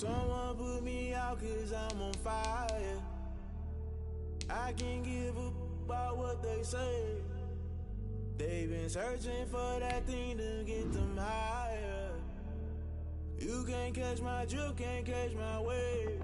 Someone put me out 'cause I'm on fire. I can't give a about what they say. They've been searching for that thing to get them higher. You can't catch my drift, can't catch my wave.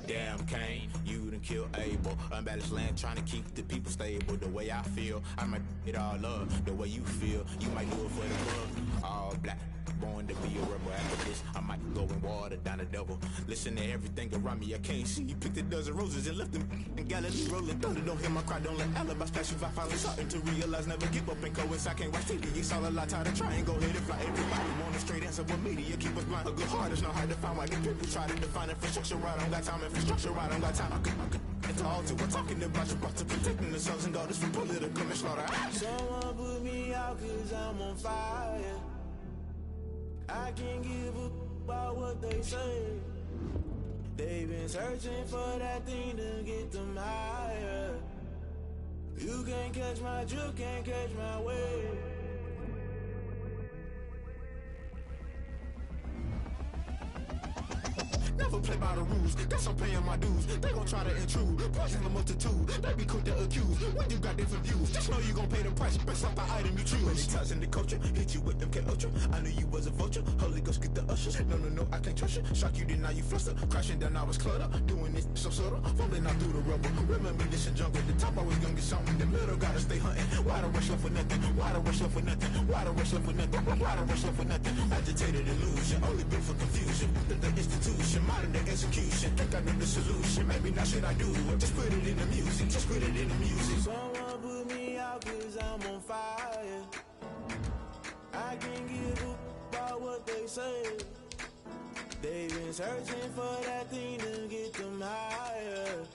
Damn Kane, you done killed Abel. Unbalanced land, trying to keep the people stable. The way I feel, I might it all up. The way you feel, you might do it for the club. All black, born to be a rebel. After this, I might go and water down the devil. Listen to everything around me, I can't see. You picked a dozen roses and left them in Galilee rolling thunder. Don't hear my cry, don't let alibis pass you. I finally starting to realize, never give up and coincide. Can't watch TV, it's all a lot. Tired of trying, go ahead and fly. Everybody want a straight answer with media, keep us blind. A good heart is not hard to find. Why the people try to define infrastructure right? I don't got time, infrastructure right? I don't got time. I could it's all to we're talking about your to protecting the sons and daughters from political manslaughter. Someone put me out 'cause I'm on fire. I can't give a about what they say. They've been searching for that thing to get them higher. You can't catch my drift, can't catch my wave. Never play by the rules, guess I'm paying my dues. They gon' try to intrude, poison the multitude. They be quick to accuse, when you got different views. Just know you gon' pay the price, based off the item you choose. Many times in the culture, hit you with them K-Ultra. I knew you was a vulture, Holy Ghost get the ushers. No, I can't trust you. Shock you, then now you fluster. Crashing down, I was cluttered. Doing this so subtle, falling out through the rubble. Remember this and jungle, the top always gonna get something. In the middle, gotta stay hunting. Why the rush left for nothing? Why the rush left for nothing? Why the rush left for nothing? Why the rush left for nothing? Agitated illusion, only built for confusion. The institution, modern day execution. Think I know the solution, maybe not should I do it. Just put it in the music, just put it in the music. Someone put me out 'cause I'm on fire. I can't give a about what they say. They've been searching for that thing to get them higher.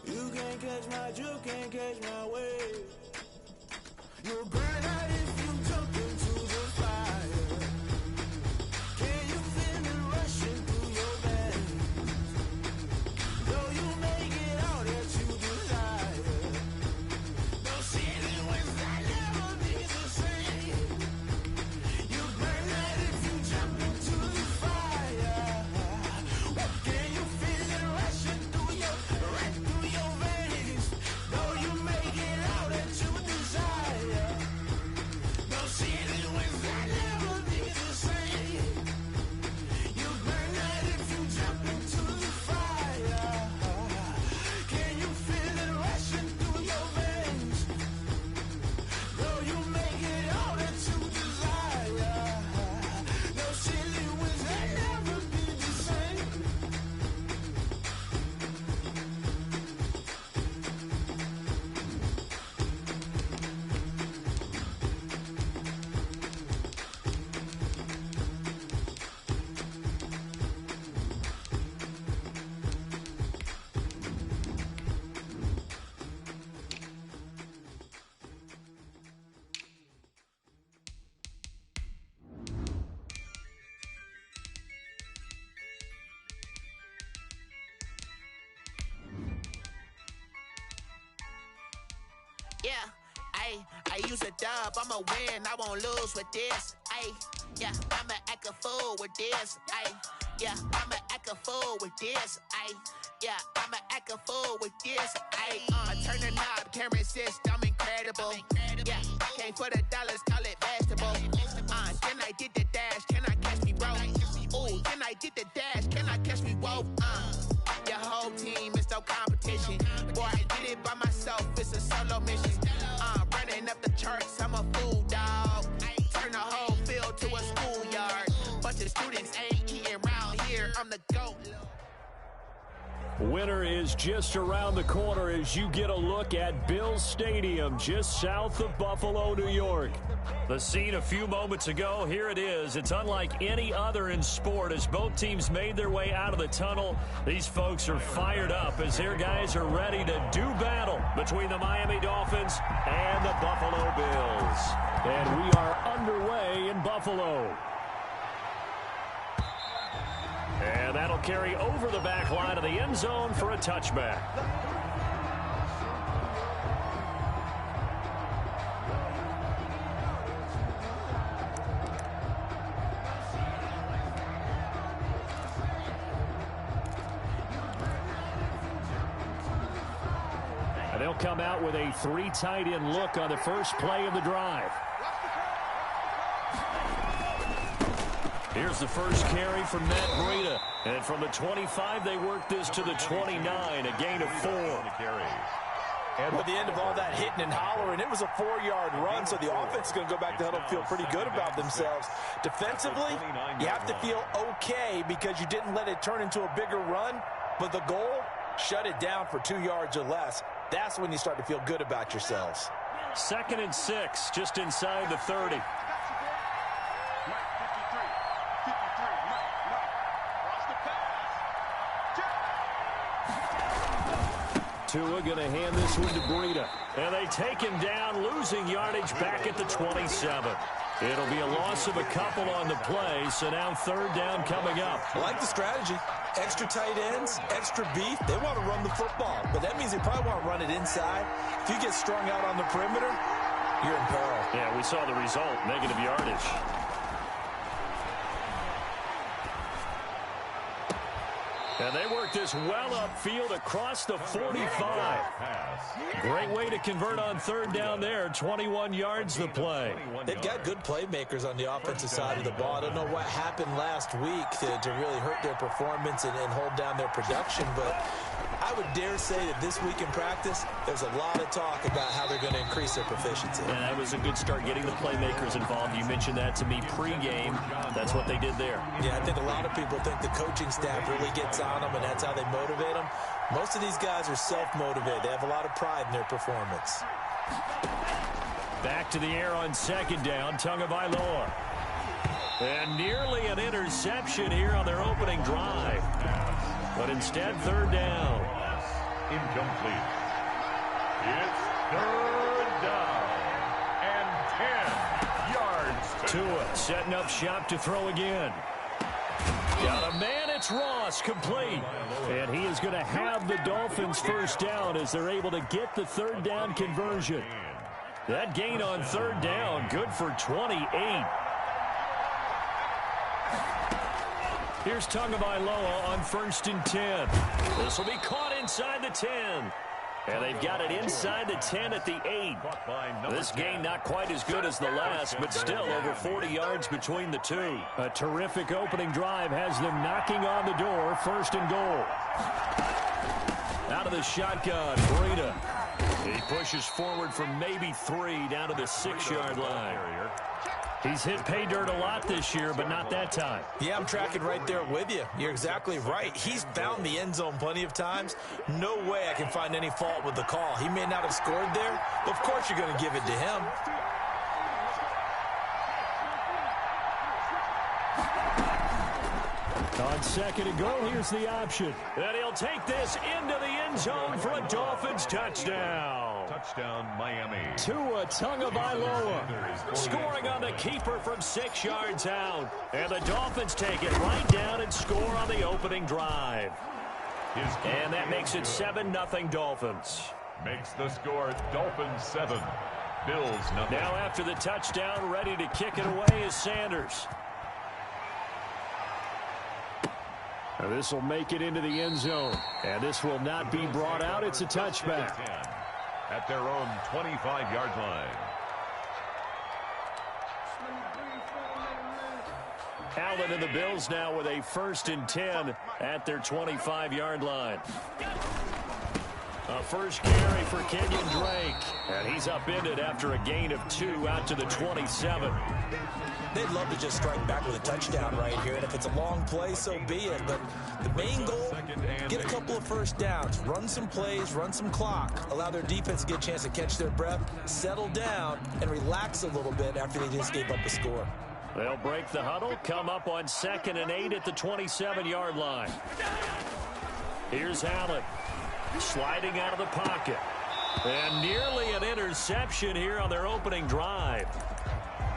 You can't catch my drift, can't catch my wave. You'll burn out if you jump into the fire. Can you feel it rushing through your veins? Though you make it all that you desire. No ceiling wins, I never be the same. You burn out if you jump into the fire. Can you feel it rushing through your veins? Though you make it all that you desire. No ceiling wins, I never be the same. You burn out if you jump into the fire. Can you feel it rushing through your veins? Though you make it all that you desire. No ceiling wins, I never be the same. Yeah, I use a dub, I'ma win, I won't lose with this. Yeah, I'ma act a fool with this. Yeah, I'ma act a fool with this. Yeah, I'ma act a fool with this. I turn the knob, can't resist, I'm incredible. Yeah, came for the dollars, call it vegetable. Then I did the dash, can I catch me, bro? Ooh, then I did the dash, can I catch me, whoa? Your whole team is no competition. Boy, I did it by myself, it's a solo mission. Running up the charts, I'm a fool, dog. Turn the whole field to a schoolyard. Bunch of students ain't eating round here, I'm the GOAT. Winter is just around the corner as you get a look at Bills Stadium just south of Buffalo, New York. The scene a few moments ago, here it is. It's unlike any other in sport as both teams made their way out of the tunnel. These folks are fired up as their guys are ready to do battle between the Miami Dolphins and the Buffalo Bills. And we are underway in Buffalo. And that'll carry over the back line of the end zone for a touchback. And they'll come out with a 3 tight end look on the first play of the drive. Here's the first carry from Matt Breida. And from the 25, they work this to the 29, a gain of 4. And at the end of all that hitting and hollering, it was a 4-yard run, so the offense is going to go back to huddle, feel pretty good about themselves. Defensively, you have to feel okay because you didn't let it turn into a bigger run, but the goal, shut it down for 2 yards or less. That's when you start to feel good about yourselves. 2nd and 6, just inside the 30. Tua going to hand this one to Breida. And they take him down, losing yardage back at the 27. It'll be a loss of a couple on the play, so now 3rd down coming up. I like the strategy. Extra tight ends, extra beef. They want to run the football, but that means they probably want to run it inside. If you get strung out on the perimeter, you're in peril. Yeah, we saw the result, negative yardage. And they work this well upfield across the 45. Great way to convert on 3rd down there. 21 yards the play. They've got good playmakers on the offensive side of the ball. I don't know what happened last week to really hurt their performance and hold down their production, but I would dare say that this week in practice, there's a lot of talk about how they're going to increase their proficiency. And that was a good start getting the playmakers involved. You mentioned that to me pregame. That's what they did there. Yeah, I think a lot of people think the coaching staff really gets on them, and that's how they motivate them. Most of these guys are self-motivated. They have a lot of pride in their performance. Back to the air on 2nd down, Tagovailoa. And nearly an interception here on their opening drive. But instead, 3rd down. Incomplete. It's 3rd down and 10 yards. Tua setting up shop to throw again. Got a man, it's Ross, complete. And he is going to have the Dolphins 1st down as they're able to get the 3rd down conversion. That gain on 3rd down, good for 28. Here's Tagovailoa on 1st and 10. This will be caught inside the 10. And they've got it inside the 10 at the 8. This gain not quite as good as the last, but still over 40 yards between the two. A terrific opening drive has them knocking on the door. 1st and goal. Out of the shotgun, Breida. He pushes forward from maybe 3 down to the 6-yard line. He's hit pay dirt a lot this year, but not that time. Yeah, I'm tracking right there with you. You're exactly right. He's found the end zone plenty of times. No way I can find any fault with the call. He may not have scored there, but of course you're going to give it to him. On 2nd and goal, here's the option. And he'll take this into the end zone for a Dolphins touchdown. Touchdown, Miami. Tua Tagovailoa scoring on the keeper from 6 yards out. And the Dolphins take it right down and score on the opening drive. And that makes it 7-0 Dolphins. Makes the score Dolphins 7, Bills 0. Now after the touchdown, ready to kick it away is Sanders. Now this will make it into the end zone. And this will not be brought out. It's a touchback. At their own 25-yard line. Allen and the Bills now with a 1st and 10 at their 25-yard line. A first carry for Kenyon Drake. And he's upended after a gain of 2 out to the 27. They'd love to just strike back with a touchdown right here, and if it's a long play, so be it. But the main goal, get a couple of 1st downs, run some plays, run some clock, allow their defense to get a chance to catch their breath, settle down, and relax a little bit after they just gave up a score. They'll break the huddle, come up on 2nd and 8 at the 27-yard line. Here's Allen, sliding out of the pocket. And nearly an interception here on their opening drive.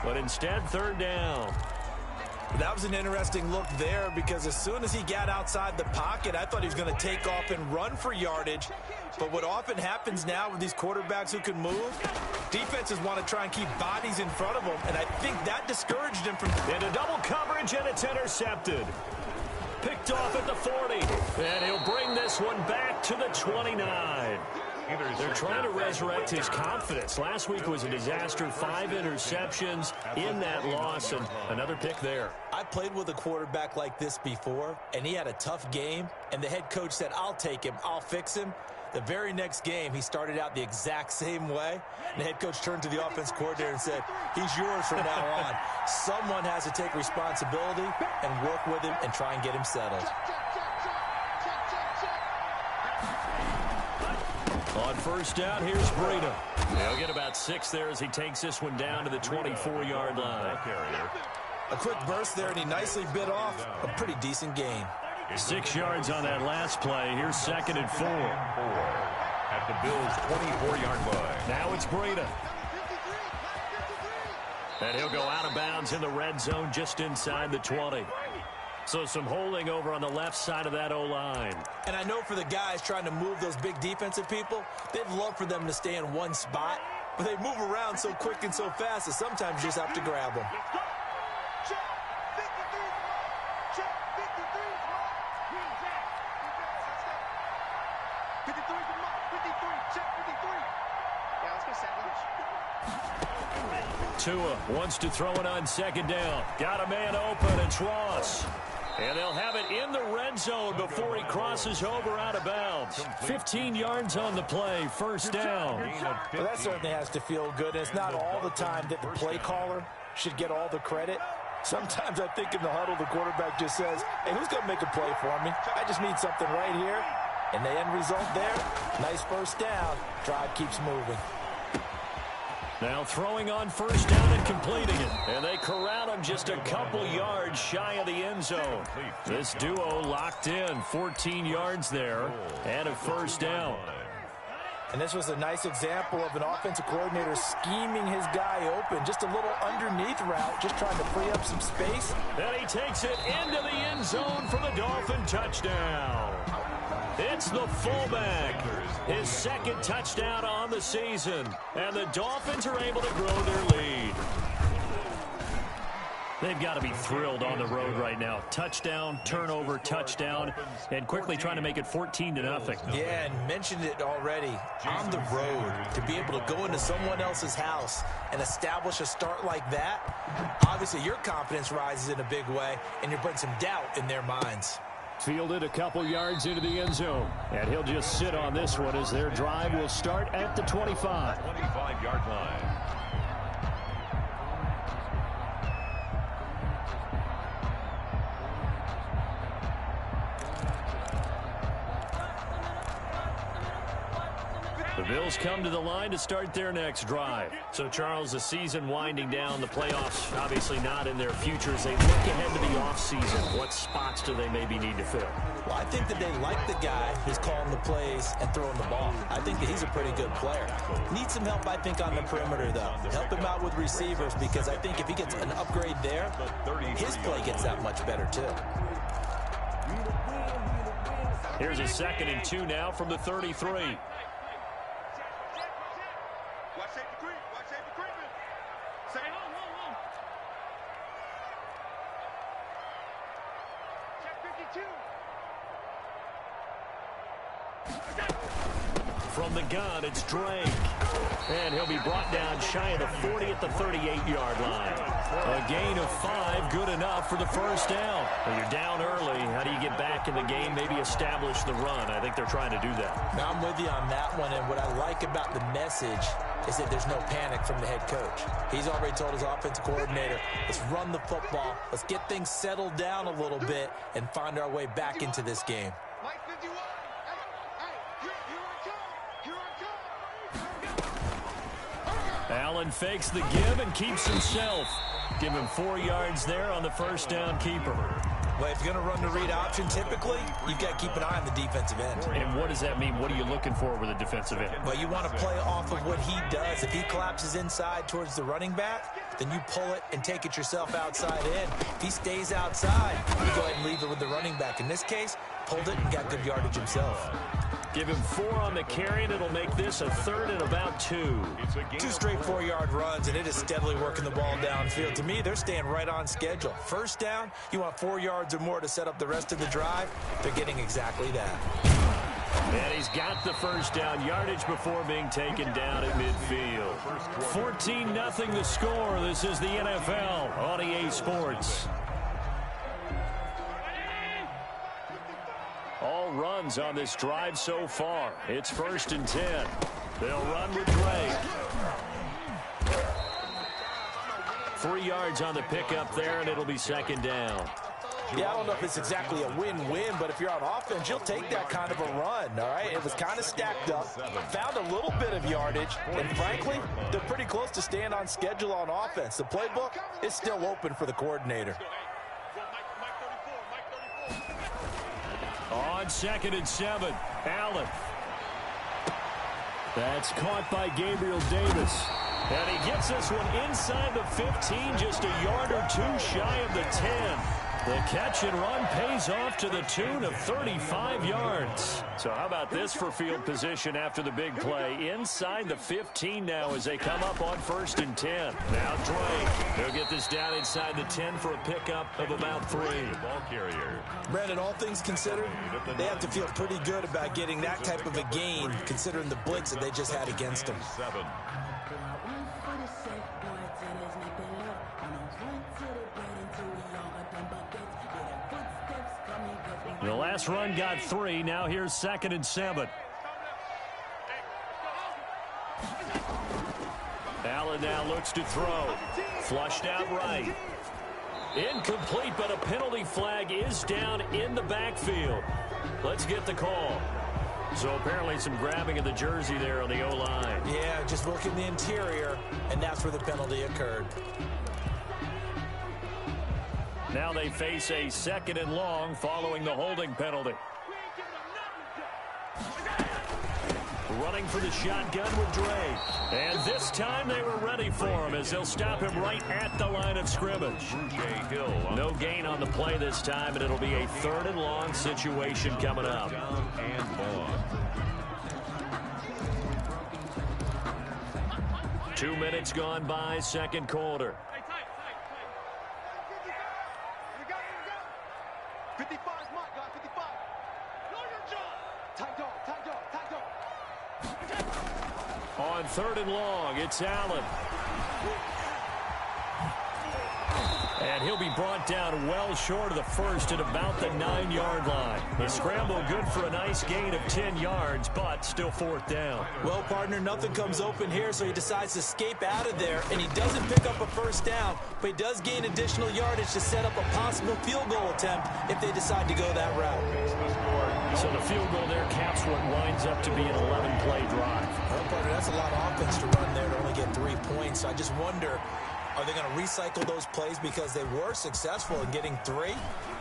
But instead, 3rd down. That was an interesting look there because as soon as he got outside the pocket, I thought he was going to take off and run for yardage. But what often happens now with these quarterbacks who can move, defenses want to try and keep bodies in front of them, and I think that discouraged him from... Into double coverage, and it's intercepted. Picked off at the 40, and he'll bring this one back to the 29. They're trying to resurrect his confidence. Last week was a disaster. 5 interceptions in that loss, and another pick there. I played with a quarterback like this before, and he had a tough game, and the head coach said, I'll take him, I'll fix him. The very next game, he started out the exact same way. And the head coach turned to the offense coordinator and said, he's yours from now on. Someone has to take responsibility and work with him and try and get him settled. On first down, here's Breida. He'll get about 6 there as he takes this one down to the 24-yard line. A quick burst there, and he nicely bit off a pretty decent gain. 6 yards on that last play. Here's 2nd and 4. At the Bills' 24-yard line. Now it's Breida. And he'll go out of bounds in the red zone just inside the 20. So some holding over on the left side of that O-line. And I know for the guys trying to move those big defensive people, they'd love for them to stay in one spot, but they move around so quick and so fast that sometimes you just have to grab them. Tua wants to throw it on 2nd down. Got a man open. It's Ross. And they'll have it in the red zone before he crosses over out of bounds. 15 yards on the play. 1st down. Well, that certainly has to feel good. It's not all the time that the play caller should get all the credit. Sometimes I think in the huddle, the quarterback just says, hey, who's going to make a play for me? I just need something right here. And the end result there, nice 1st down. Drive keeps moving. Now throwing on 1st down and completing it. And they corral him just a couple yards shy of the end zone. This duo locked in. 14 yards there and a 1st down. And this was a nice example of an offensive coordinator scheming his guy open. Just a little underneath route, just trying to free up some space. Then he takes it into the end zone for the Dolphin touchdown. It's the fullback. His 2nd touchdown on the season. And the Dolphins are able to grow their lead. They've got to be thrilled on the road right now. Touchdown, turnover, touchdown, and quickly trying to make it 14-0. Yeah, and mentioned it already. On the road, to be able to go into someone else's house and establish a start like that, obviously your confidence rises in a big way, and you're putting some doubt in their minds. Fielded a couple yards into the end zone. And he'll just sit on this one as their drive will start at the 25. 25-yard line. The Bills come to the line to start their next drive. So, Charles, the season winding down, the playoffs obviously not in their future. As they look ahead to the offseason, what spots do they maybe need to fill? Well, I think that they like the guy who's calling the plays and throwing the ball. I think that he's a pretty good player. Needs some help, I think, on the perimeter, though. Help him out with receivers, because I think if he gets an upgrade there, his play gets that much better, too. Here's a 2nd and 2 now from the 33. From the gun, it's Drake. And he'll be brought down shy of the 40 at the 38-yard line. A gain of 5, good enough for the 1st down. When you're down early, how do you get back in the game, maybe establish the run? I think they're trying to do that. Now, I'm with you on that one, and what I like about the message is that there's no panic from the head coach. He's already told his offensive coordinator, let's run the football, let's get things settled down a little bit, and find our way back into this game. Allen fakes the give and keeps himself. Give him 4 yards there on the 1st down keeper. Well, if you're going to run the read option, typically, you've got to keep an eye on the defensive end. And what does that mean? What are you looking for with a defensive end? Well, you want to play off of what he does. If he collapses inside towards the running back, then you pull it and take it yourself outside in. If he stays outside, you go ahead and leave it with the running back. In this case, pulled it and got good yardage himself. Give him 4 on the carry, and it'll make this a 3rd and about 2. 2 straight 4-yard runs, and it is steadily working the ball downfield. To me, they're staying right on schedule. 1st down, you want 4 yards or more to set up the rest of the drive. They're getting exactly that. And he's got the first down yardage before being taken down at midfield. 14-0 the score. This is the NFL on EA Sports. All runs on this drive so far. It's 1st and 10. They'll run with Drake. 3 yards on the pickup there, and it'll be 2nd down. Yeah, I don't know if it's exactly a win-win, but if you're on offense, you'll take that kind of a run, all right? It was kind of stacked up, found a little bit of yardage, and frankly, they're pretty close to staying on schedule on offense. The playbook is still open for the coordinator. On 2nd and 7, Allen. That's caught by Gabriel Davis. And he gets this one inside the 15, just a yard or two shy of the 10. The catch and run pays off to the tune of 35 yards. So how about this for field position after the big play? Inside the 15 now as they come up on 1st and 10. Now Drake. He'll get this down inside the 10 for a pickup of about 3. Ball carrier. Brandon, all things considered, they have to feel pretty good about getting that type of a gain, considering the blitz that they just had against them. 7. The last run got 3. Now here's 2nd and 7. Allen now looks to throw. Flushed out right. Incomplete, but a penalty flag is down in the backfield. Let's get the call. So apparently some grabbing of the jersey there on the O-line. Yeah, just working the interior, and that's where the penalty occurred. Now they face a 2nd and long following the holding penalty. Running for the shotgun with Drake. And this time they were ready for him as they'll stop him right at the line of scrimmage. No gain on the play this time, and it'll be a 3rd and long situation coming up. And long. 2 minutes gone by, 2nd quarter. 55, Mike, guy, 55. Know your job. Tight dog, tight dog, tight dog. On 3rd and long, it's Allen. And he'll be brought down well short of the first at about the 9-yard line. The scramble good for a nice gain of 10 yards, but still 4th down. Well, partner, nothing comes open here, so he decides to escape out of there, and he doesn't pick up a 1st down, but he does gain additional yardage to set up a possible field goal attempt if they decide to go that route. So the field goal there caps what winds up to be an 11-play drive. Well, partner, that's a lot of offense to run there to only get 3 points. So I just wonder, are they going to recycle those plays because they were successful in getting 3?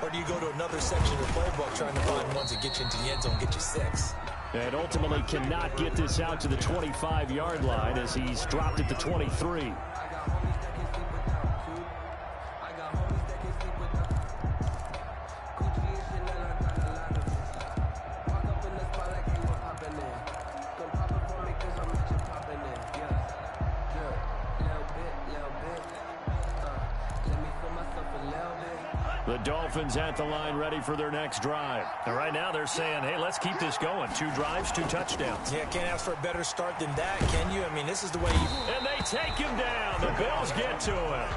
Or do you go to another section of the playbook trying to find ones that get you into the end zone and get you 6? And ultimately cannot get this out to the 25-yard line as he's dropped at the 23. The Dolphins at the line ready for their next drive. And right now they're saying, hey, let's keep this going. 2 drives, 2 touchdowns. Yeah, can't ask for a better start than that, can you? I mean, this is the way you... And they take him down. The Bills get to him.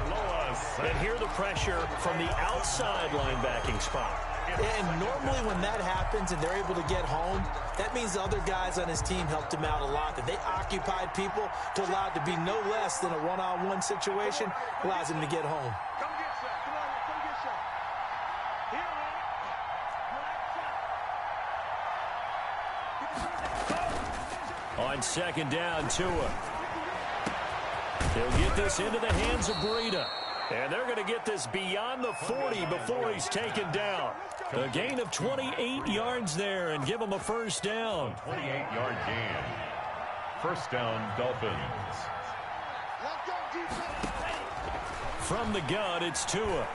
And hear the pressure from the outside linebacking spot. And normally when that happens and they're able to get home, that means the other guys on his team helped him out a lot. That they occupied people to allow it to be no less than a one-on-one situation, allows him to get home. On 2nd down, Tua. He'll get this into the hands of Breida. And they're going to get this beyond the 40 before he's taken down. A gain of 28 yards there and give him a 1st down. 28-yard gain. 1st down, Dolphins. From the gun, it's Tua.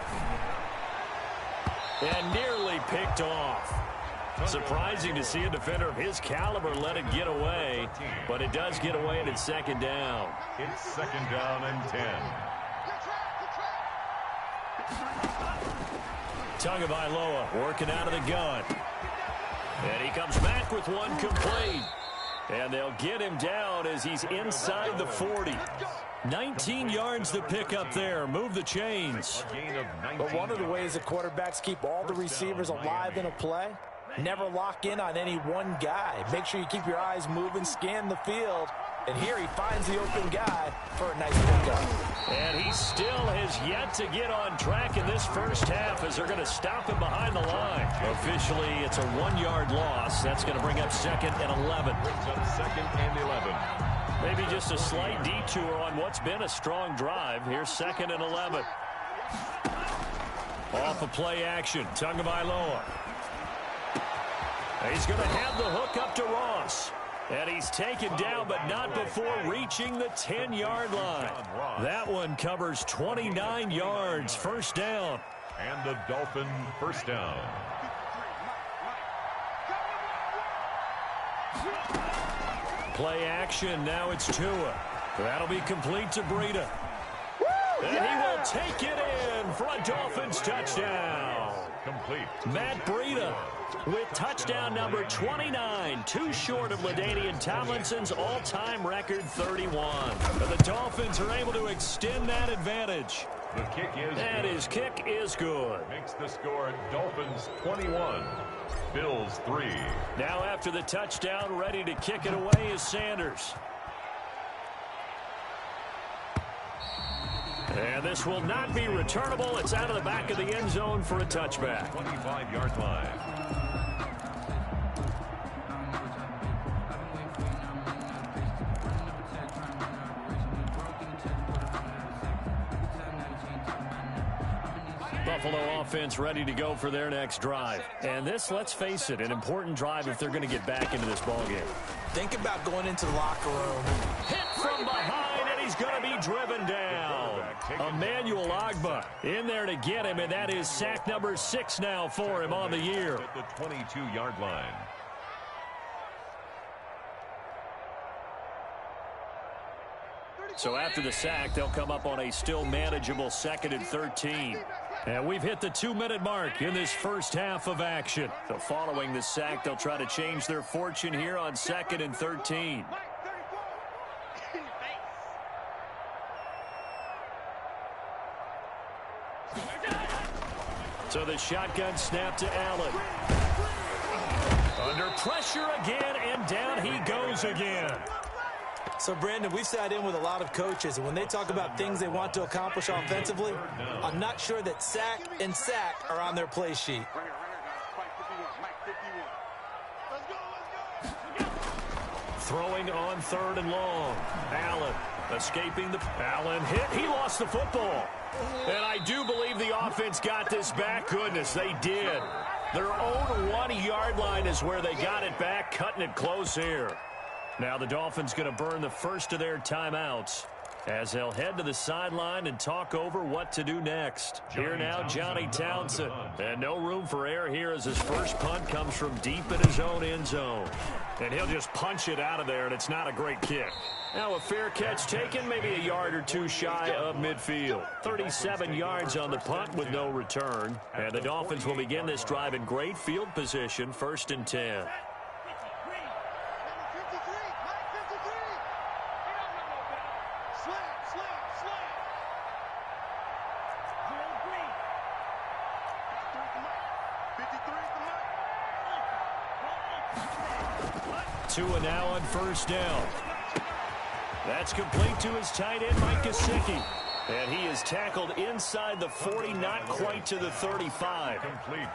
And nearly picked off. Surprising to see a defender of his caliber let it get away, but it does get away and it's 2nd down. It's 2nd down and 10. Tagovailoa working out of the gun. And he comes back with one complete. And they'll get him down as he's inside the 40. 19 yards to pick up there. Move the chains. But one of the ways that quarterbacks keep all the receivers alive in a play, never lock in on any one guy. Make sure you keep your eyes moving, scan the field. And here he finds the open guy for a nice pickup. And he still has yet to get on track in this first half as they're going to stop him behind the line. Officially, it's a 1-yard loss. That's going to bring up 2nd and 11. Brings up 2nd and 11. Maybe just a slight detour on what's been a strong drive. Here's 2nd and 11. Off of play action. Tagovailoa. He's going to have the hook up to Ross. And he's taken down, but not before reaching the 10-yard line. That one covers 29 yards. First down. And the Dolphin first down. Play action. Now it's Tua. That'll be complete to Breida. And he will take it in for a Dolphins touchdown. Complete. Matt Breida with touchdown number 29, too short of LaDainian Tomlinson's all-time record 31. But the Dolphins are able to extend that advantage. The kick is and good. His kick is good. Makes the score Dolphins 21, Bills 3. Now after the touchdown, ready to kick it away is Sanders. And this will not be returnable. It's out of the back of the end zone for a touchback. 25-yard line. Buffalo offense ready to go for their next drive. And this, let's face it, an important drive if they're going to get back into this ballgame. Think about going into the locker room. Hit from behind, and he's going to be driven down. Emmanuel Ogbah in there to get him, and that is sack number 6 now for him on the year. At the 22-yard line. So after the sack, they'll come up on a still manageable 2nd and 13. And we've hit the 2-minute mark in this first half of action. So following the sack, they'll try to change their fortune here on 2nd and 13. So the shotgun snap to Allen. Under pressure again, and down he goes again. So, Brandon, we've sat in with a lot of coaches, and when they talk about things they want to accomplish offensively, I'm not sure that sack and sack are on their play sheet. Throwing on 3rd and long. Allen escaping the... Allen hit. He lost the football. And I do believe the offense got this back. Goodness, they did. Their own 1-yard line is where they got it back, cutting it close here. Now the Dolphins going to burn the first of their timeouts as they'll head to the sideline and talk over what to do next. Here now, Johnny Townsend. And no room for error here as his first punt comes from deep in his own end zone. And he'll just punch it out of there, and it's not a great kick. Now a fair catch taken, maybe a yard or two shy of midfield. 37 yards on the punt with no return. And the Dolphins will begin this drive in great field position, 1st and 10. Tua now on 1st down. That's complete to his tight end, Mike Gesicki. And he is tackled inside the 40, not quite to the 35.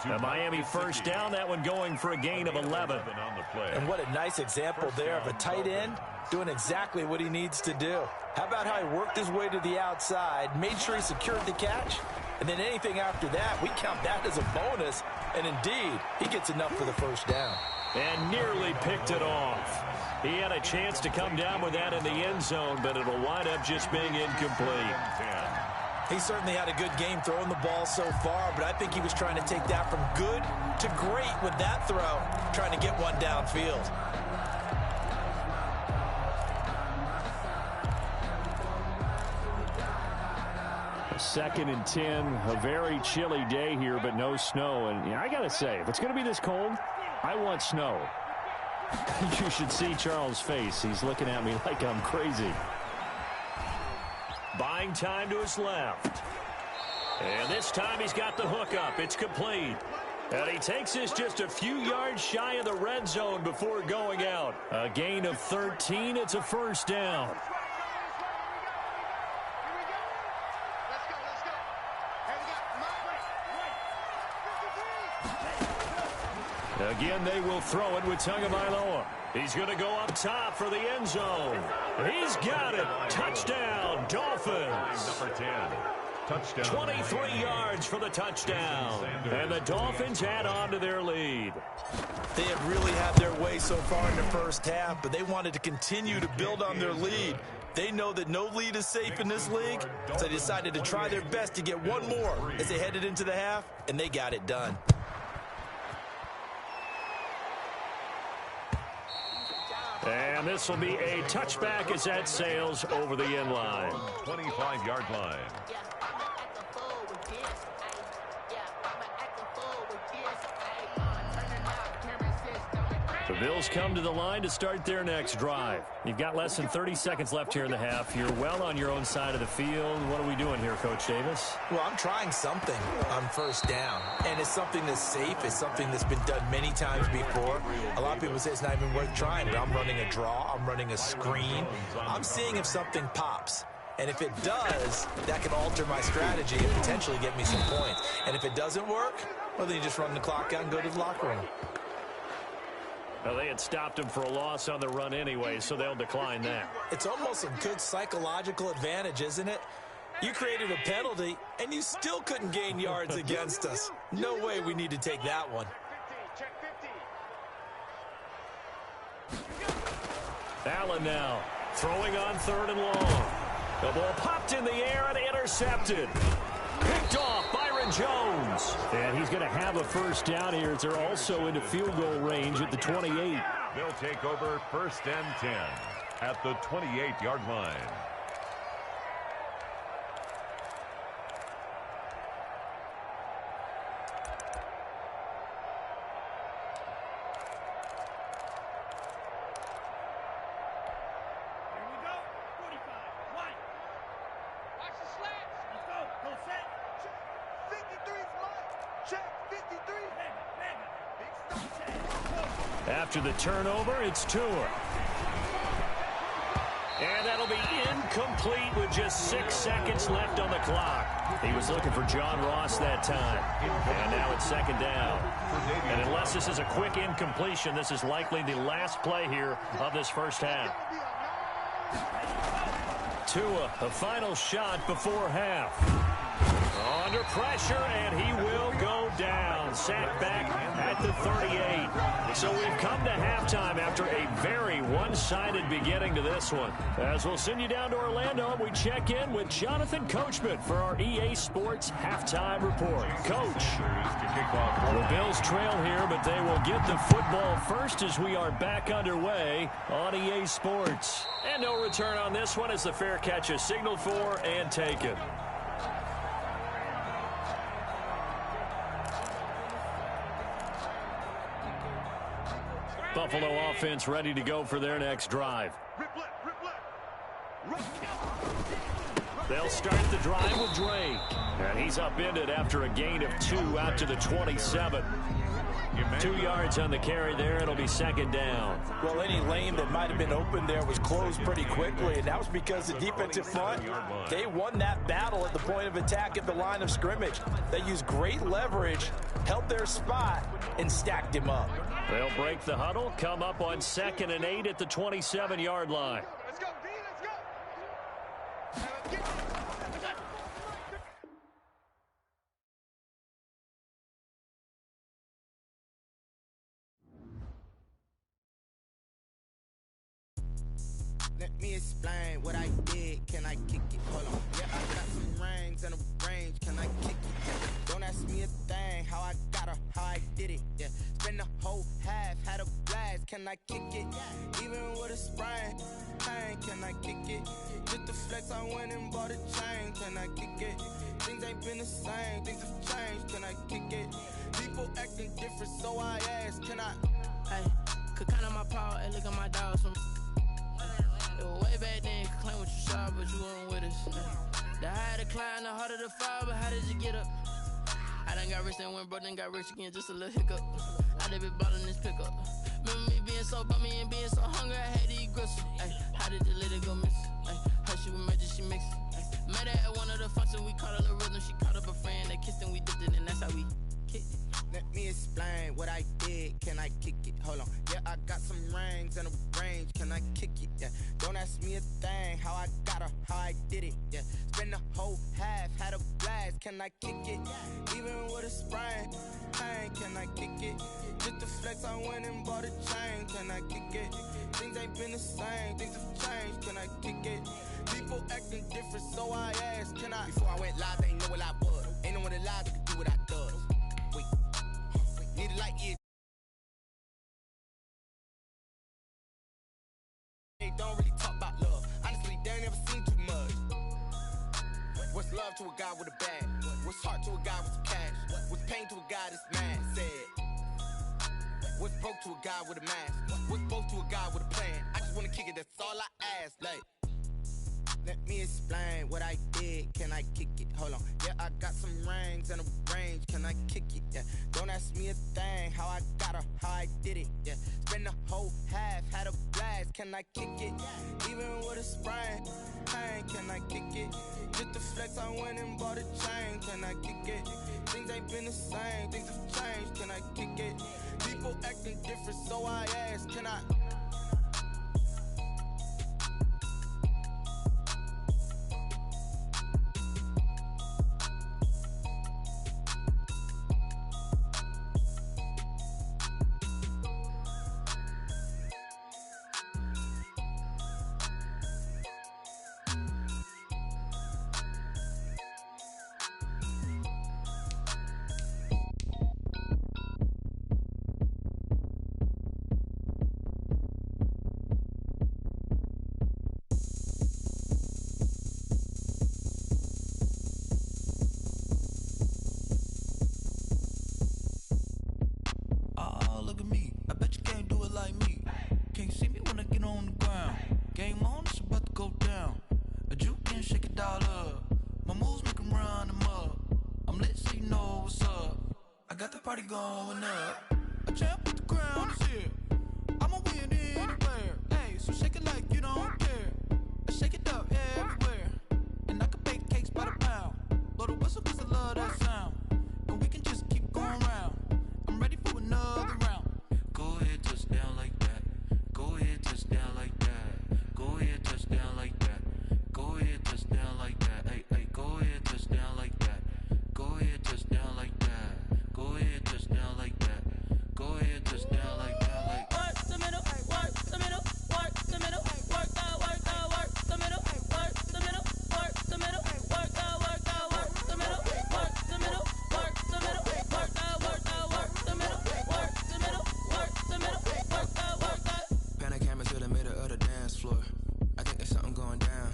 A Miami 1st down, that one going for a gain of 11. And what a nice example there of a tight end doing exactly what he needs to do. How about how he worked his way to the outside, made sure he secured the catch, and then anything after that, we count that as a bonus. And indeed, he gets enough for the 1st down. And nearly picked it off. He had a chance to come down with that in the end zone, but it'll wind up just being incomplete. He certainly had a good game throwing the ball so far, but I think he was trying to take that from good to great with that throw, trying to get one downfield. Second and 10, a very chilly day here, but no snow. And I got to say, if it's going to be this cold, I want snow. You should see Charles' face. He's looking at me like I'm crazy. Buying time to his left. And this time he's got the hook up. It's complete. And he takes this just a few yards shy of the red zone before going out. A gain of 13. It's a first down. Again, they will throw it with Tagovailoa. He's going to go up top for the end zone. He's got it. Touchdown, Dolphins. Number 10. Touchdown. 23 yards for the touchdown. And the Dolphins add on to their lead. They have really had their way so far in the first half, but they wanted to continue to build on their lead. They know that no lead is safe in this league, so they decided to try their best to get one more as they headed into the half, and they got it done. And this will be a touchback as that sails over the end line. 25-yard line. The Bills come to the line to start their next drive. You've got less than 30 seconds left here in the half. You're well on your own side of the field. What are we doing here, Coach Davis? Well, I'm trying something on first down, and it's something that's safe. It's something that's been done many times before. A lot of people say it's not even worth trying, but I'm running a draw. I'm running a screen. I'm seeing if something pops. And if it does, that can alter my strategy and potentially get me some points. And if it doesn't work, well, then you just run the clock out and go to the locker room. Well, they had stopped him for a loss on the run anyway, so they'll decline that. It's almost a good psychological advantage, isn't it? You created a penalty, and you still couldn't gain yards against us. No way we need to take that one. Allen now throwing on 3rd and long. The ball popped in the air and intercepted. Picked off Byron Jones. And he's going to have a first down here as they're also into field goal range at the 28. They'll take over 1st and 10 at the 28-yard line. After the turnover, it's Tua. And that'll be incomplete with just 6 seconds left on the clock. He was looking for John Ross that time. And now it's 2nd down. And unless this is a quick incompletion, this is likely the last play here of this first half. Tua, a final shot before half. Under pressure, and he will go down. Sacked back at the 38. So we've come to halftime after a very one-sided beginning to this one. As we'll send you down to Orlando, we check in with Jonathan Coachman for our EA Sports Halftime Report. Coach, the Bills trail here, but they will get the football first as we are back underway on EA Sports. And no return on this one as the fair catch is signaled for and taken. Buffalo offense ready to go for their next drive. They'll start the drive with Drake. And he's upended after a gain of 2 out to the 27. 2 yards on the carry there. It'll be 2nd down. Well, any lane that might have been open there was closed pretty quickly, and that was because the defensive front, they won that battle at the point of attack at the line of scrimmage. They used great leverage, held their spot, and stacked him up. They'll break the huddle, come up on 2nd and 8 at the 27-yard line. Let's go, D, let's go. Let me explain what I did. Can I kick it? Hold on. Yeah, I got some rings and a range. Can I kick it? Don't ask me a thing. How I got her, how I did it. Yeah, spend the whole half, had a blast. Can I kick it? Even with a sprain, pain. Can I kick it? Just the flex, I went and bought a chain. Can I kick it? Things ain't been the same. Things have changed. Can I kick it? People acting different, so I ask. Can I? Ay, could count on my paw, and look at my dogs from. It was way back then, could claim what you saw, but you weren't with us. The higher the climb, the harder the fall, but how did you get up? I done got rich, then went broke, then got rich again, just a little hiccup. I done been ballin' this pickup. Remember me being so bummy and being so hungry, I had to eat gristle. Ay, how did you let it go miss? Ay, how she was magic, she mixed. Met her at one of the functions, we caught a little rhythm. She caught up a friend, they kissed and we dipped it, and that's how we kicked it. Let me explain what I did. Can I kick it? Hold on. Yeah, I got some rings and a range. Can I kick it? Yeah. Don't ask me a thing. How I got her, how I did it. Yeah. Spend the whole half, had a blast. Can I kick it? Even with a sprain. Pain, can I kick it? Just to flex, I went and bought a chain. Can I kick it? Things ain't been the same. Things have changed. Can I kick it? People acting different, so I asked, can I? Before I went live, they ain't know what I was. Ain't no one alive that could do what I does. Wait. Need a light year. They don't really talk about love. Honestly, they ain't never seen too much. What's love to a guy with a bag? What's heart to a guy with some cash? What's pain to a guy that's mad? Said. What's broke to a guy with a mask? What's broke to a guy with a plan? I just wanna kick it, that's all I ask. Like, let me explain what I did. Can I kick it? Hold on. Yeah, I got some rings and a range. Can I kick it? Yeah. Don't ask me a thing. How I got her, how I did it. Yeah. Spend the whole half, had a blast. Can I kick it? Even with a sprain. Pain, can I kick it? Just to flex, I went and bought a chain. Can I kick it? Things ain't been the same. Things have changed. Can I kick it? People acting different, so I asked, can I? Going up, a champ with the crown is here. I'ma win anywhere. Hey, so shake it like you don't care. Shake it up everywhere. And I can bake cakes by the pound. Blow the whistle 'cause I love that sound. And we can just keep going round. I'm ready for another round. Go ahead, touch down like that. Go ahead, touch down like that. Go ahead, touch down like that. Go ahead, touch down like that. Hey, hey, go ahead, touch down like that. Go ahead, touch down like that. Go ahead, touch down like that. Go ahead, touch down like that. Like work the middle, work the middle, work the middle, work the middle, work the middle, work the middle, work the middle, work the middle, work the middle, work the middle, work the middle, work the middle, work the. Pan a camera to the middle of the dance floor. I think there's something going down.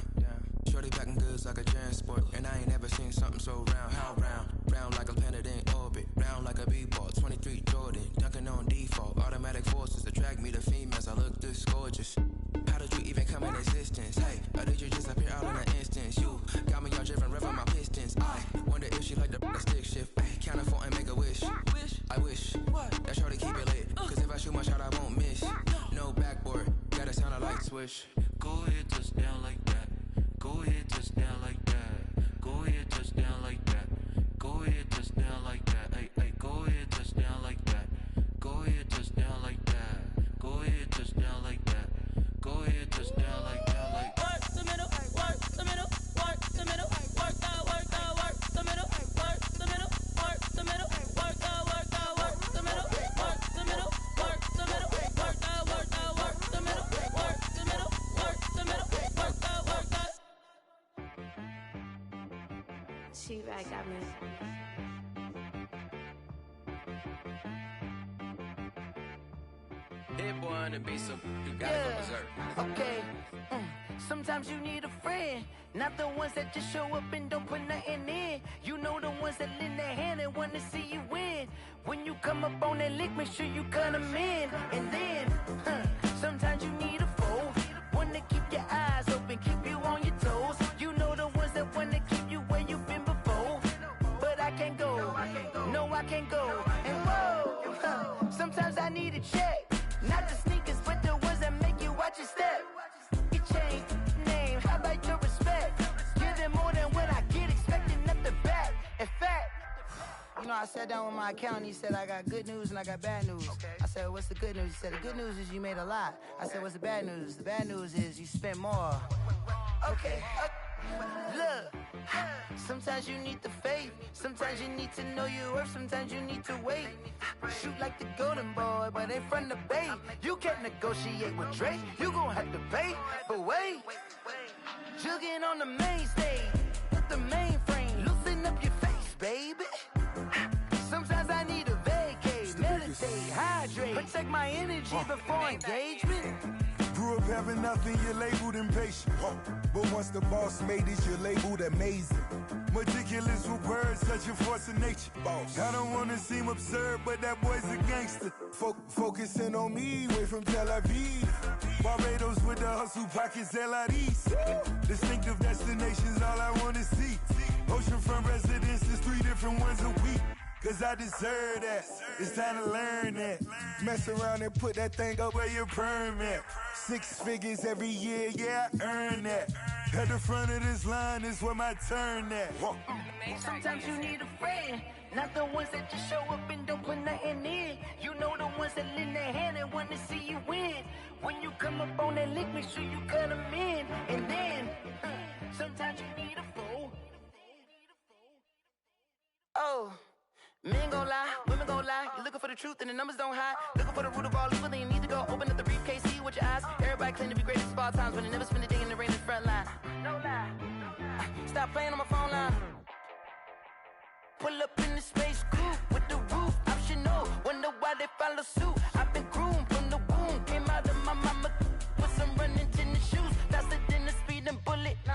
Shorty packing goods like a transport, and I ain't never seen something so round. How round? Round like a planet in orbit, round like a b-ball. 23 Jordan, dunking on default. Automatic forces attract me to females. I look this gorgeous. How did you even come in existence? Hey, or did you just appear out in an instance? You got me all driven, revving my pistons. I wonder if she like the stick shift. Ay, count a 4 and make a wish. I wish that shorty keep it lit. 'Cause if I shoot my shot, I won't miss. No backboard, gotta sound a light switch. Go ahead, touch down like that. Go ahead, touch down like that. Go ahead, touch down like that. Go ahead, touch down like that. Hey, hey, go ahead, touch down like that. Go ahead, touch down like that. Go ahead, touch down like that. Go ahead, touch down like that. Like work the middle, work the middle, work the middle, work the middle, work the middle, work the middle, work the middle, work the middle, work the middle, work the middle, work the middle, work the middle, work the. She right got me. That boy on the beat, so you gotta go berserk. Okay. Sometimes you need a friend. Not the ones that just show up and don't put nothing in. You know the ones that lend their hand and want to see you win. When you come up on that lick, make sure you cut them in. And then, sometimes you need a foe. One to keep your eyes open, keep you on your toes. You know the ones that want to keep you where you've been before. But I can't go, no I can't go. And whoa, sometimes I need a check. Not the sneakers, but the ones that make you watch your step. You change name, how about your respect? Give them more than what I get, expecting nothing back. In fact, you know, I sat down with my accountant, he said I got good news and I got bad news. I said, what's the good news? He said, the good news is you made a lot. I said, what's the bad news? The bad news is you spent more. Okay, look, sometimes you need the faith. Sometimes you need to know your worth. Sometimes you need to wait. Shoot like the golden boy, but in front of the bay. You can't negotiate with Drake. You gon' have to pay, but wait. Jugging on the main stage with the mainframe. Loosen up your face, baby. Sometimes I need a vacate, meditate, hydrate, protect my energy before engagement. Grew up having nothing, you're labeled impatient. But once the boss made it, you're labeled amazing. Meticulous with words, such a force of nature. I don't wanna seem absurd, but that boy's a gangster. Focusing on me, way from Tel Aviv. Barbados with the hustle pockets, LIDs. Distinctive destinations, all I wanna see. Oceanfront residences, 3 different ones a week. Cause I deserve that, it's time to learn that. Mess around and put that thing up where your permit. 6 figures every year, yeah, I earn that. At the front of this line is where my turn at. Sometimes you need a friend, not the ones that just show up and don't put nothing in. You know the ones that lend their hand and want to see you win. When you come up on that lick, make sure you cut them in. And then, sometimes you need a fool. Oh. Men gon' lie, women gon' lie. You're looking for the truth and the numbers don't hide. Looking for the root of all evil, then you need to go open up the briefcase, see with your eyes. Everybody claim to be greatest of all times, but they never spend a day in the rain in the front line. No lie. Stop playing on my phone line. Pull up in the space coupe with the roof optional. Wonder why they follow suit. I've been groomed from the womb. Came out of my mama with some running tennis shoes. Faster than the speeding bullet. Nah,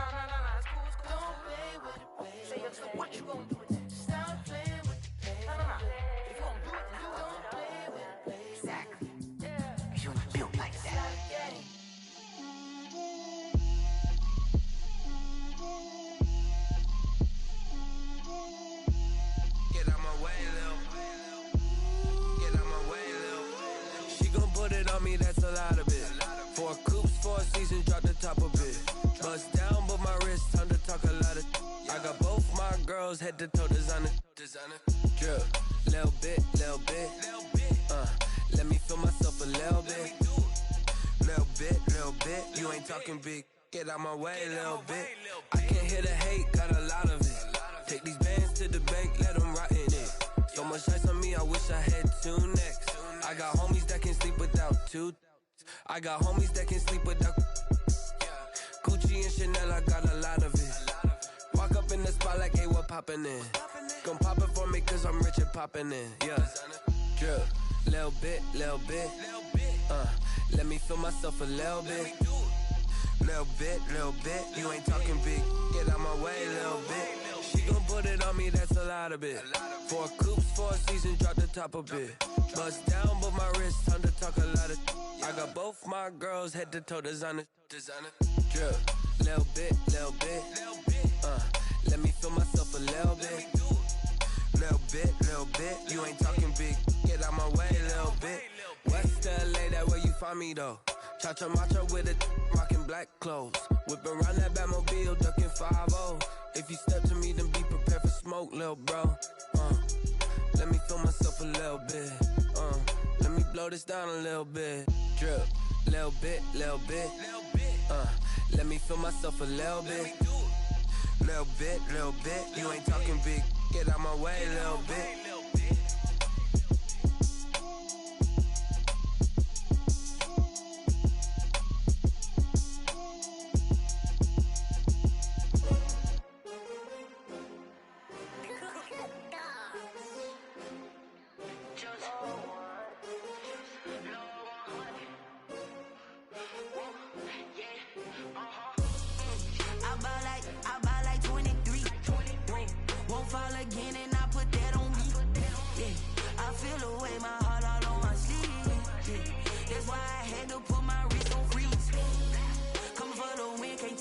it's cool, it's cool. Don't play with it, baby. Say, so what you gon' do with that? Stop playing with it. If you don't do it, then you don't play with it, baby. Exactly. Yeah. You ain't built like that. Get out my way, Lil. Get out my way, Lil. She gon' put it on me, that's a lot of it. 4 coops, 4 seasons, drop the top a bit. Bust down, but my wrist, time to talk a lot of. I got both my girls head to toe designer. Drip, little bit. Let me feel myself a little bit. Little bit. You ain't talking big. Get out my way, little bit. I can't hear the hate, got a lot of it. Take these bands to the bank, let them rot in it. So much ice on me, I wish I had 2 necks. I got homies that can sleep without 2. I got homies that can sleep without. Gucci and Chanel, I got a lot of it. Walk up in the spot like, hey, what poppin' in? Gon' pop it for me cause I'm rich and poppin' in, yeah. Drip, little bit. Let me feel myself a little bit. Little bit. You ain't talking big. Get out my way, little bit. She gon' put it on me, that's a lot of it. 4 coops, 4 seasons, drop the top a bit. Bust down, but my wrist, time to talk a lot of. I got both my girls head to toe designer. Drip, little bit. Let me feel myself a little bit. Little bit. You ain't talking big. Get out my way, little bit. West LA, that where you find me though. Cha-cha macha with it, rockin' black clothes. Whip around that Batmobile, ducking 5-0. If you step to me, then be prepared for smoke, lil' bro. Let me feel myself a little bit. Let me blow this down a little bit. Drip, little bit. Let me feel myself a little bit. Little bit. You ain't talking big. Get out my way, little bit. I ball like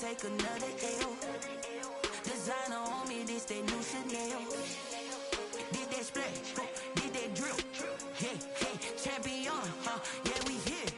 take another L. Designer on me, this that new Chanel. Did that splash, did that drill. Yeah, champion, yeah, we here.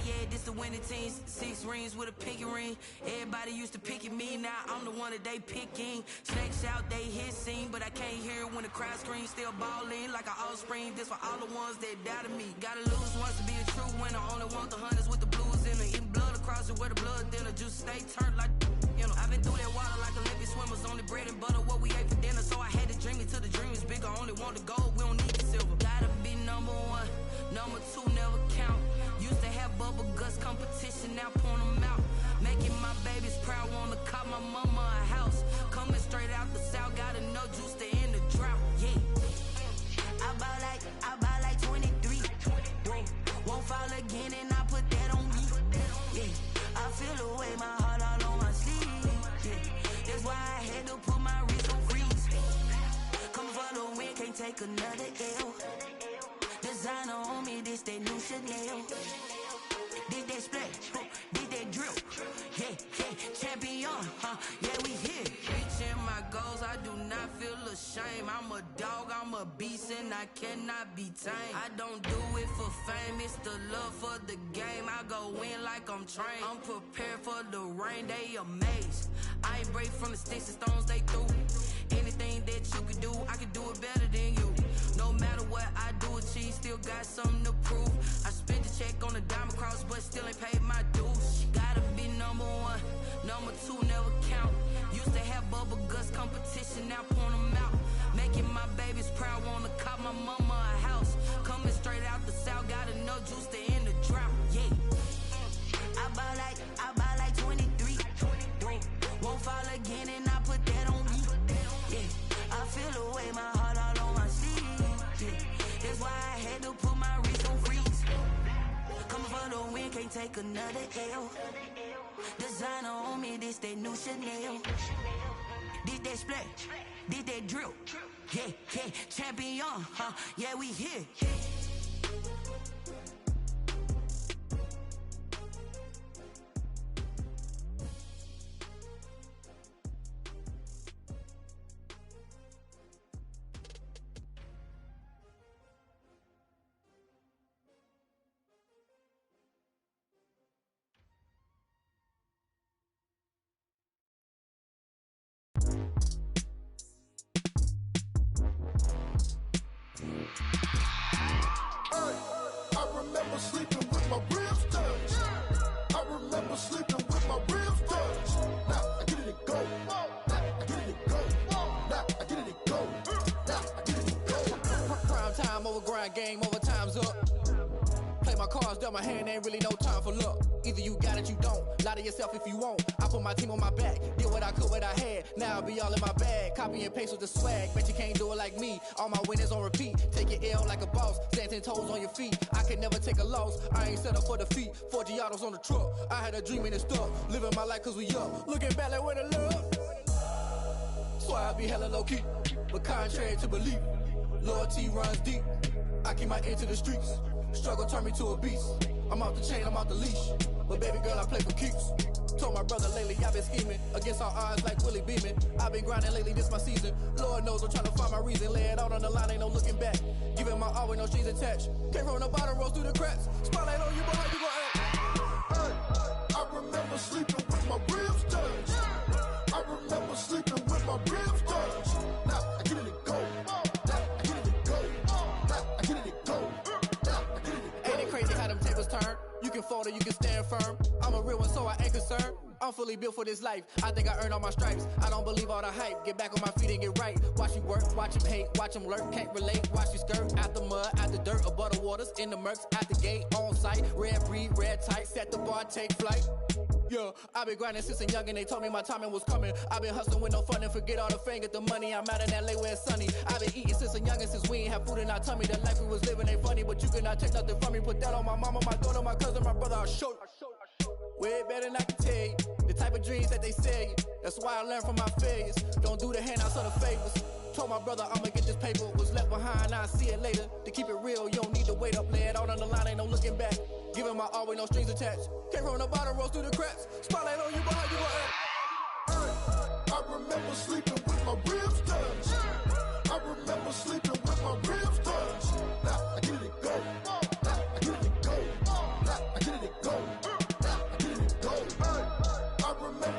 Yeah, this the winning team. 6 rings with a pinky ring. Everybody used to pick at me, now I'm the one that they picking. Snakes out, they hit scene, but I can't hear it when the crowd screams. Still balling like an offspring. This for all the ones that doubted me. Gotta lose once to be a true winner. Only want the hunters with the blues in it. Eating blood across it where the blood thinner. Juice stay turned like, you know. I've been through that water like Olympic swimmers. Only bread and butter, what we ate for dinner. So I had to dream it till the dream is bigger. Only want the gold, we don't need the silver. Gotta be number 1, number 2 never count. Used to have bubble guts competition, now point them out. Making my babies proud, wanna cop my mama a house. Coming straight out the south, gotta know juice to end the drought. Yeah, I buy like 23. Won't fall again, and I put that on me. Yeah, I feel the way, my heart all on my sleeve. Yeah, that's why I had to put my wrist on freeze. Come for the win, can't take another L. Designer on me, this that new Chanel. Did that splash, did that drill. Yeah, champion, yeah, we here. Reaching my goals, I do not feel ashamed. I'm a dog, I'm a beast, and I cannot be tamed. I don't do it for fame, it's the love for the game. I go in like I'm trained. I'm prepared for the rain, they amazed. I ain't break from the sticks and stones they threw. Anything that you could do, I could do it better than you. No matter what I do, achieve, still got something to prove. I spent the check on the diamond cross, but still ain't paid my dues. Gotta be number 1, number 2 never count. Used to have bubble guts competition, now point them out. Making my babies proud, wanna cop my mama a house. Coming straight out the south, gotta know juice to end the drought. Yeah, I buy like 23. Won't fall again, and I put that on me. Yeah, I feel the way, my heart all on my sleeve. Yeah, that's why I had to put my wrist on freeze. Coming for the win, can't take another L. Designer on me, this that new Chanel. Did that splash, did that drill. Yeah, champion, yeah, we here. Sleeping with my ribs touched. I remember sleeping with my ribs touched. Now I get it go. Now I get it go. Now I get it go. Now I get it go. Prime time over grind game, over time's up. Play my cards, dealt my hand, ain't really no time for luck. Either you got it, you don't. Lie to yourself if you won't. I put my team on my back, did what I could, what I had. Now I'll be all in my bag, copy and paste with the swag. Bet you can't do it like me. All my winners on repeat. Take your L like a boss, stand 10 toes on your feet. I can never take a loss. I ain't set up for defeat. 4 Giottos on the truck. I had a dream and it stuck. Living my life cause we up. Looking back like where the love. So I be hella low key, but contrary to belief, loyalty runs deep. I keep my ear to the streets. Struggle turned me to a beast. I'm out the chain, I'm out the leash. But baby girl, I play for keeps. Told my brother lately, I've been scheming against all odds like Willie Beeman. I've been grinding lately, this my season. Lord knows I'm trying to find my reason. Lay it out on the line, ain't no looking back. Giving my all with no strings attached. Came from the bottom, rose through the cracks. Spotlight on you, but how you gon' act? Hey, I remember sleeping with my ribs touched. I remember sleeping with my ribs touched. Now I get it go. Now I get it go. Now I get it go. Now I get it go. Ain't it crazy how them tables turn? You can fold or you can stand firm. I'm a real one, so I ain't concerned. I'm fully built for this life. I think I earned all my stripes. I don't believe all the hype. Get back on my feet and get right. Watch you work, watch him hate, watch him lurk. Can't relate, watch you skirt. Out the mud, out the dirt, above the waters, in the murks, out the gate, on site. Red breed, red tight, set the bar, take flight. Yeah, I been grinding since a young and they told me my timing was coming. I been hustling with no fun and forget all the fame, get the money. I'm out in LA where it's sunny. I been eating since a young and since we ain't have food in our tummy. The life we was living ain't funny, but you cannot take nothing from me. Put that on my mama, my daughter, my cousin, my brother, I'll show you. Way better than I can tell you. The type of dreams that they sell you. That's why I learned from my failures. Don't do the handouts or the favors. Told my brother I'ma get this paper. Was left behind, I'll see it later. To keep it real, you don't need to wait up. Lay it out on the line, ain't no looking back. Giving my all with no strings attached. Came from the bottom, rose through the cracks. Spotlight on you, but how you gon' act?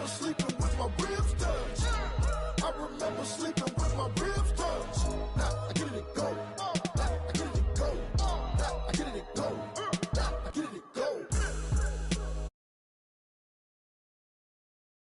sleeping